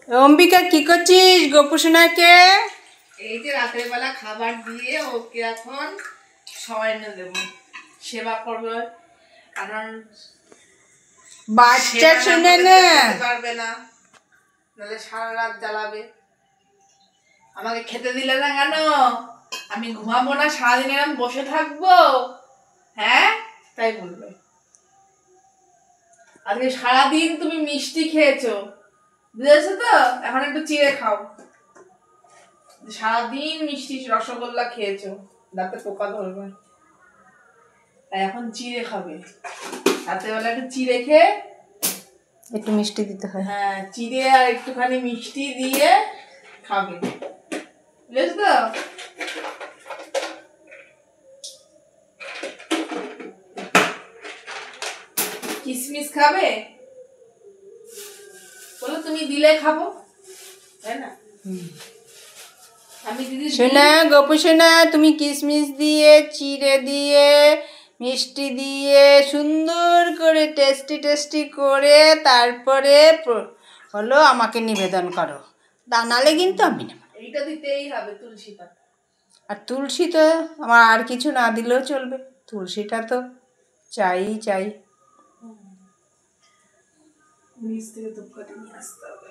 অম্বিকা কি করছিস গোপুসোনাকে? এই যে রাতের বেলা খাবার দিয়ে ওকে এখন শয়নে দেব, সেবা করবো। কারণ বাচ্চা শুনে না পারবে না, নাহলে সারা রাত জ্বালাবে। আমাকে খেতে দিলে না কেন? আমি ঘুমাবো না, সারাদিন এরকম বসে থাকবো? হ্যাঁ, তাই বলবে। আজকে সারাদিন তুমি মিষ্টি খেয়েছো, বুঝেছো তো? এখন একটু চিড়ে খাও। সারাদিন মিষ্টি রসগোল্লা খেয়েছো, দাঁতে পোকা ধরবে, তাই এখন চিড়ে খাবে। রাতেরবেলা একটু চিড়ে খেয়ে একটু মিষ্টি দিতে হয়। হ্যাঁ, চিড়ে আর একটুখানি মিষ্টি দিয়ে খাবে, বুঝেছো তো? কিশমিশ খাবে বলো, তুমি দিলে খাবো, তাই না? আমি দিদি শোনা গোপুসোনা, তুমি কিশমিশ দিয়ে চিড়ে দিয়ে মিষ্টি দিয়ে সুন্দর করে টেস্টি টেস্টি করে তারপরে হলো আমাকে নিবেদন করো, তা নাহলে কিন্তু আমি নেব। এইটা দিতেই হবে, তুলসী পাতা। আর তুলসী তো আমার আর কিছু না দিলেও চলবে, তুলসীটা তো চাই চাই। নিচ থেকে ধূপকাঠি নিয়ে আসতে হবে।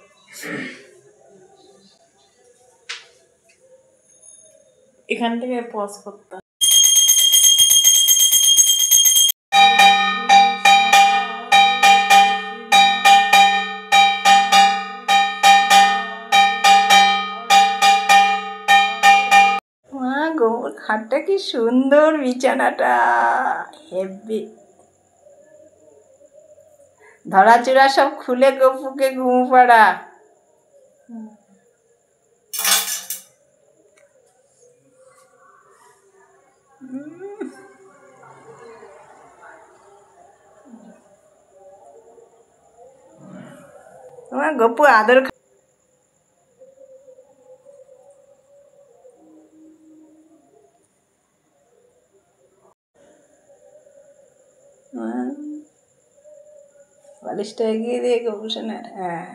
এখান থেকে পজ করতে হবে। মা গোবর খাটটা কি সুন্দর, বিছানাটা হেব্বি। ধরাচূড়া সব খুলে গপুকে ঘুম পাড়া। তোমার গপু আদর বালিশটা এগিয়ে দিয়ে গপুসোনার, হ্যাঁ।